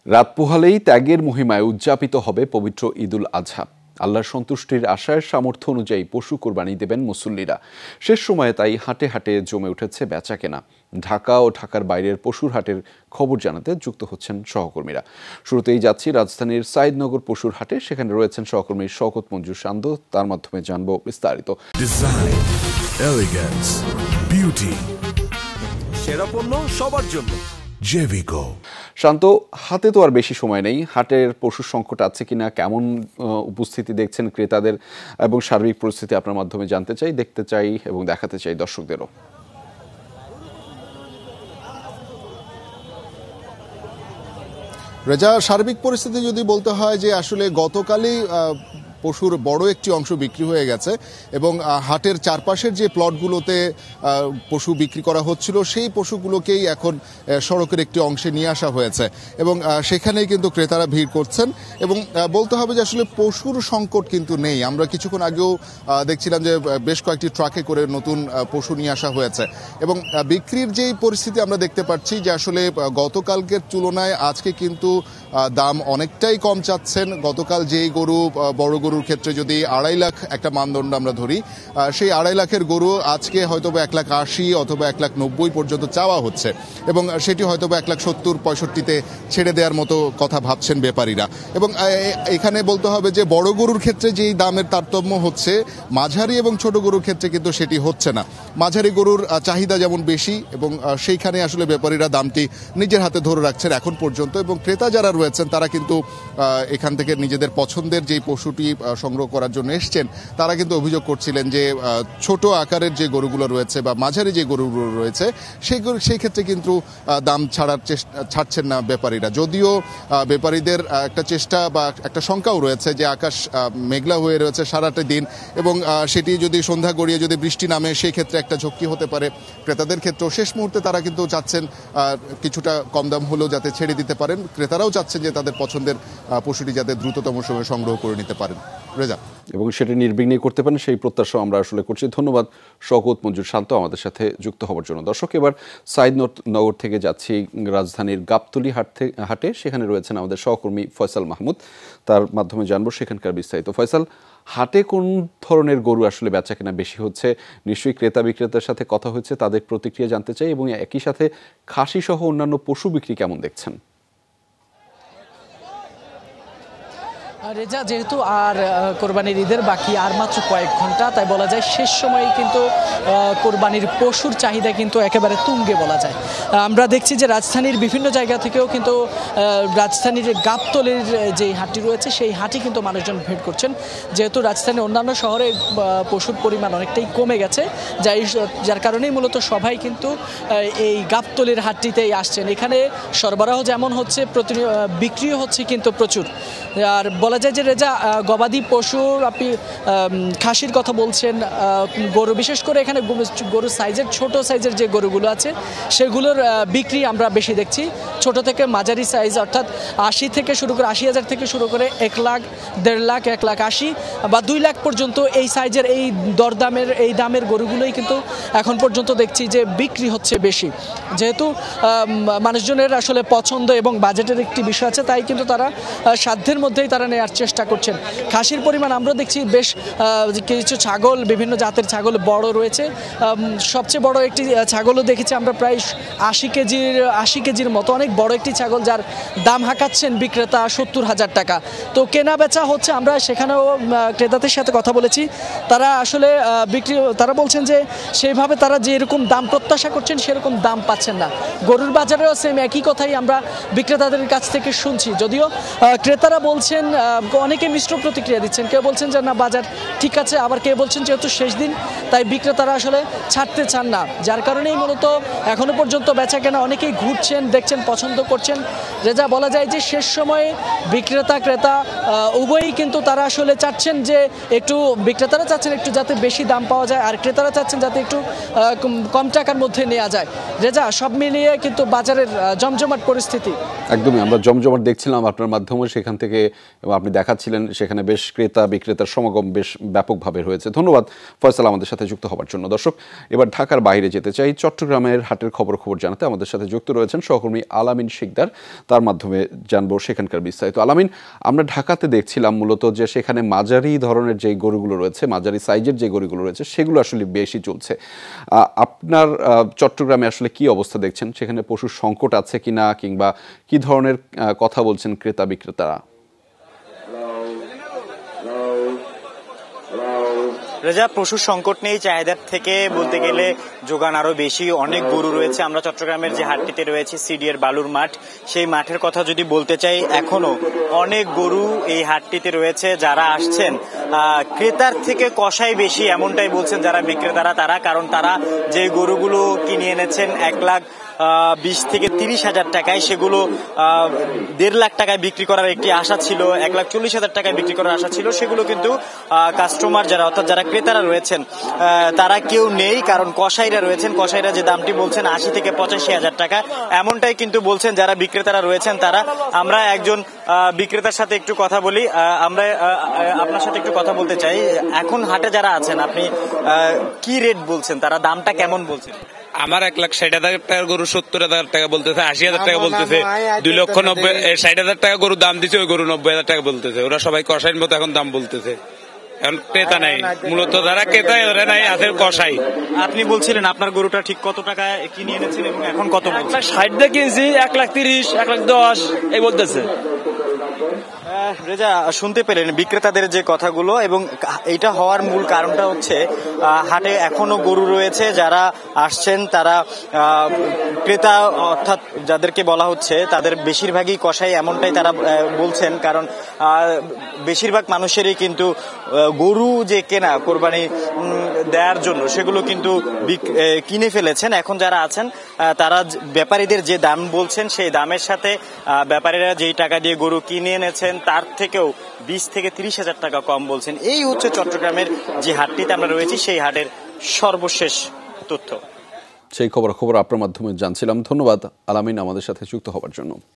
রাত পোহালেই ত্যাগের মহিমায় উদযাপিত হবে পবিত্র ঈদুল আজহা। আল্লাহর সন্তুষ্টির আশায় সামর্থ্য অনুযায়ী পশু কোরবানি দেবেন মুসল্লিরা। শেষ সময়ে তাই হাটে হাটে জমে উঠেছে বেচাকেনা। ঢাকা ও ঢাকার বাইরের পশুর হাটের খবর জানাতে যুক্ত হচ্ছেন সহকর্মীরা। শুরুতেই যাচ্ছি রাজধানীর সাইদনগর পশুর হাটে। সেখানে রয়েছেন সহকর্মী শওকত মঞ্জুর শান্ত। তার মাধ্যমে জানবো বিস্তারিত। ডিজাইন, এলিগেন্স, বিউটি, সেরা পণ্য সবার জন্য জেভিকো। শান্ত, হাতে তো আর বেশি সময় নেই। হাটের পশুর সংকট আছে কিনা, কেমন উপস্থিতি দেখছেন ক্রেতাদের এবং সার্বিক পরিস্থিতি আপনার মাধ্যমে জানতে চাই, দেখতে চাই এবং দেখাতে চাই দর্শকদেরও। রেজা, সার্বিক পরিস্থিতি যদি বলতে হয় যে আসলে গতকালই পশুর বড় একটি অংশ বিক্রি হয়ে গেছে এবং হাটের চারপাশের যে প্লটগুলোতে পশু বিক্রি করা হচ্ছিল সেই পশুগুলোকেই এখন সড়কের একটি অংশে নিয়ে আসা হয়েছে এবং সেখানেই কিন্তু ক্রেতারা ভিড় করছেন এবং বলতে হবে যে আসলে পশুর সংকট কিন্তু নেই। আমরা কিছুক্ষণ আগেও দেখছিলাম যে বেশ কয়েকটি ট্রাকে করে নতুন পশু নিয়ে আসা হয়েছে এবং বিক্রির যেই পরিস্থিতি আমরা দেখতে পাচ্ছি যে আসলে গতকালকের তুলনায় আজকে কিন্তু দাম অনেকটাই কম চাচ্ছেন। গতকাল যেই গরু, বড় গরুর ক্ষেত্রে যদি 2.5 লাখ একটা মানদণ্ড আমরা ধরি, সেই 2.5 লাখের গরু আজকে হয়তো 1,80,000 অথবা 1,90,000 পর্যন্ত চাওয়া হচ্ছে এবং সেটি হয়তো 1,70-65-তে ছেড়ে দেওয়ার মতো কথা ভাবছেন ব্যাপারীরা। এবং এখানে বলতে হবে যে বড় গরুর ক্ষেত্রে যেই দামের তারতম্য হচ্ছে, মাঝারি এবং ছোট গরুর ক্ষেত্রে কিন্তু সেটি হচ্ছে না। মাঝারি গরুর চাহিদা যেমন বেশি এবং সেইখানে আসলে ব্যাপারীরা দামটি নিজের হাতে ধরে রাখছেন এখন পর্যন্ত এবং ক্রেতা যারা রয়েছেন তারা কিন্তু এখান থেকে নিজেদের পছন্দের যেই পশুটি সংগ্রহ করার জন্য এসছেন তারা কিন্তু অভিযোগ করছিলেন যে ছোট আকারের যে গরুগুলো রয়েছে বা মাঝারি যে গরুগুলো রয়েছে সেই ক্ষেত্রে কিন্তু দাম ছাড়ছেন না ব্যাপারীরা। যদিও ব্যাপারীদের একটা চেষ্টা বা একটা শঙ্কাও রয়েছে যে আকাশ মেঘলা হয়ে রয়েছে সারাটা দিন এবং সেটি যদি সন্ধ্যা গড়িয়ে যদি বৃষ্টি নামে সেই ক্ষেত্রে একটা ঝক্কি হতে পারে ক্রেতাদের ক্ষেত্রেও। শেষ মুহূর্তে তারা কিন্তু চাচ্ছেন কিছুটা কম দাম হলেও যাতে ছেড়ে দিতে পারেন। ক্রেতারাও চাচ্ছেন যে তাদের পছন্দের পশুটি যাতে দ্রুততম সময়ে সংগ্রহ করে নিতে পারেন। রেজা, এবং সেটি নির্বিঘ্নে করতে পারেন সেই প্রত্যাশা আমরা আসলে করছি। ধন্যবাদ শওকত মঞ্জুর শান্ত আমাদের সাথে যুক্ত হওয়ার জন্য। দর্শক, এবার সাইদনগর থেকে যাচ্ছি রাজধানীর গাবতলী হাটে। সেখানে রয়েছেন আমাদের সহকর্মী ফয়সাল মাহমুদ। তার মাধ্যমে জানবো সেখানকার বিস্তারিত। ফয়সাল, হাটে কোন ধরনের গরু আসলে বেচা কেনা বেশি হচ্ছে? নিশ্চয়ই ক্রেতা বিক্রেতার সাথে কথা হচ্ছে, তাদের প্রতিক্রিয়া জানতে চাই এবং একই সাথে খাসি সহ অন্যান্য পশু বিক্রি কেমন দেখছেন? রেজা, যেহেতু আর কোরবানির ঈদের বাকি আর মাত্র কয়েক ঘন্টা, তাই বলা যায় শেষ সময়ে কিন্তু কোরবানির পশুর চাহিদা কিন্তু একেবারে তুঙ্গে বলা যায়। আমরা দেখছি যে রাজধানীর বিভিন্ন জায়গা থেকেও কিন্তু রাজধানীর গাবতলীর যে হাটটি রয়েছে সেই হাটে কিন্তু মানুষজন ভিড় করছেন। যেহেতু রাজধানীর অন্যান্য শহরে পশুর পরিমাণ অনেকটাই কমে গেছে, যার কারণেই মূলত সবাই কিন্তু এই গাবতলীর হাটটিতেই আসছেন। এখানে সরবরাহ যেমন হচ্ছে, বিক্রিও হচ্ছে কিন্তু প্রচুর। আর বলা যায় যে রেজা, গবাদি পশুর আপনি খাসির কথা বলছেন, গরু, বিশেষ করে এখানে গরুর সাইজের ছোট সাইজের যে গরুগুলো আছে সেগুলোর বিক্রি আমরা বেশি দেখছি। ছোট থেকে মাঝারি সাইজ, অর্থাৎ 80 থেকে শুরু করে 80,000 থেকে শুরু করে 1 লাখ, 1.5 লাখ, 1,80,000 বা 2 লাখ পর্যন্ত এই সাইজের এই দরদামের এই দামের গরুগুলোই কিন্তু এখন পর্যন্ত দেখছি যে বিক্রি হচ্ছে বেশি। যেহেতু মানুষজনের আসলে পছন্দ এবং বাজেটের একটি বিষয় আছে, তাই কিন্তু তারা সাধ্যের মধ্যেই তারা নেওয়ার চেষ্টা করছেন। খাসির পরিমাণ আমরা দেখছি বেশ কিছু ছাগল, বিভিন্ন জাতের ছাগল বড় রয়েছে। সবচেয়ে বড় একটি ছাগলও দেখেছি আমরা প্রায় 80 কেজির মতো, অনেক বড় একটি ছাগল, যার দাম হাঁকাচ্ছেন বিক্রেতা 70,000 টাকা। তো কেনা বেচা হচ্ছে। আমরা সেখানেও ক্রেতাদের সাথে কথা বলেছি, তারা আসলে তারা বলছেন যে সেইভাবে তারা যেরকম দাম প্রত্যাশা করছেন সেরকম দাম পাচ্ছেন না। গরুর বাজারেও সেম একই কথাই আমরা বিক্রেতাদের কাছ থেকে শুনছি। যদিও ক্রেতারা বলছেন, অনেকে মিশ্র প্রতিক্রিয়া দিচ্ছেন। কেউ বলছেন যে না, বাজার ঠিক আছে, আবার কেউ বলছেন যেহেতু শেষ দিন তাই বিক্রেতারা আসলে ছাড়তে চান না, যার কারণেই মূলত এখনো পর্যন্ত বেচা কেনা অনেকেই ঘুরছেন, দেখছেন, পছন্দ করছেন। রেজা, বলা যায় যে শেষ সময়ে বিক্রেতা ক্রেতা উভয়ই কিন্তু তারা আসলে চাচ্ছেন যে একটু, বিক্রেতারা চাচ্ছেন একটু যাতে বেশি দাম পাওয়া যায় আর ক্রেতারা চাচ্ছেন যাতে একটু কম টাকার মধ্যে নেওয়া যায়। রেজা, সব মিলিয়ে কিন্তু বাজারের জমজমাট পরিস্থিতি। একদমই, আমরা জমজমাট দেখছিলাম আপনার মাধ্যমে সেখান থেকে, এবং আপনি দেখাচ্ছিলেন সেখানে বেশ ক্রেতা বিক্রেতার সমাগম বেশ ব্যাপকভাবে হয়েছে। ধন্যবাদ ফয়সাল আমাদের সাথে যুক্ত হবার জন্য। দর্শক, এবার ঢাকার বাইরে যেতে চাই, চট্টগ্রামের হাটের খবর জানাতে আমাদের সাথে যুক্ত রয়েছেন সহকর্মী আলামিন শিকদার। তার মাধ্যমে জানবো সেখানকার বিস্তারিত। আলামিন, আমরা ঢাকাতে দেখছিলাম মূলত যে সেখানে মাঝারি ধরনের যে গরুগুলো রয়েছে, মাঝারি সাইজের যে গরুগুলো রয়েছে সেগুলো আসলে বেশি চলছে। আপনার চট্টগ্রামে আসলে কি অবস্থা দেখছেন? সেখানে পশুর সংকট আছে কিনা, কিংবা কি ধরনের কথা বলছেন ক্রেতা বিক্রেতারা? রেজা, পশুর সংকট নেই, চাহিদার থেকে বলতে গেলে যোগান আরো বেশি। অনেক গরু রয়েছে। আমরা চট্টগ্রামের যে হাটটিতে রয়েছে, সিডিএর বালুর মাঠ, সেই মাঠের কথা যদি বলতে চাই, এখনো অনেক গরু এই হাটটিতে রয়েছে। যারা আসছেন ক্রেতার থেকে কষাই বেশি, এমনটাই বলছেন যারা বিক্রেতারা। কারণ তারা যে গরুগুলো কিনে এনেছেন 1,20,000 থেকে 30,000 টাকায়, সেগুলো 1.5 লাখ টাকায় বিক্রি করার একটি আশা ছিল, 1,40,000 টাকায় বিক্রি করার আশা ছিল। সেগুলো কিন্তু কাস্টমার যারা, অর্থাৎ যারা ক্রেতারা রয়েছেন, তারা কেউ নেই। কারণ কসাইরা রয়েছেন, কসাইরা যে দামটি বলছেন 80 থেকে 85,000 টাকা, এমনটাই কিন্তু বলছেন যারা বিক্রেতারা রয়েছেন তারা। আমরা একজন বিক্রেতার সাথে একটু কথা বলি। আমরা আপনার সাথে একটু কথা বলতে চাই। এখন হাটে যারা আছেন, আপনি কি রেট বলছেন, তারা দামটা কেমন বলছেন? আমার 1,60,000 টাকার গরু 70,000 টাকা বলতেছে, 80,000 টাকা বলতেছে, 2,90,000 টাকা গরু দাম দিচ্ছে, ওই গরু 90,000 টাকা বলতেছে। ওরা সবাই কষাইয়ের মতো এখন দাম বলতেছে। এখন ক্রেতা নাই, মূলত যারা ক্রেতা ওরা নাই, আছে কষাই। আপনি বলছিলেন আপনার গরুটা ঠিক কত টাকায় কিনে এনেছেন এবং এখন কত? 1,60,000 দিয়ে কিনছি, 1,30,000, 1,10,000 এই বলতেছে। রেজা, শুনতে পেলেন বিক্রেতাদের যে কথাগুলো, এবং এটা হওয়ার মূল কারণটা হচ্ছে হাটে এখনো গরু রয়েছে। যারা আসছেন তারা ক্রেতা, অর্থাৎ যাদেরকে বলা হচ্ছে তাদের বেশিরভাগই কসাই, এমনটাই তারা বলছেন। কারণ বেশিরভাগ মানুষেরই কিন্তু গরু যে কেনা কোরবানি দেওয়ার জন্য, সেগুলো কিন্তু কিনে ফেলেছেন। এখন যারা আছেন তারা ব্যাপারীদের যে দাম বলছেন, সেই দামের সাথে ব্যাপারীরা যেই টাকা দিয়ে গরু কিনে এনেছেন তার থেকেও 20 থেকে 30,000 টাকা কম বলছেন। এই হচ্ছে চট্টগ্রামের যে হাটটিতে আমরা রয়েছি, সেই হাটের সর্বশেষ তথ্য। সেই খবর আপনার মাধ্যমে জানছিলাম। ধন্যবাদ আলামিন আমাদের সাথে যুক্ত হবার জন্য।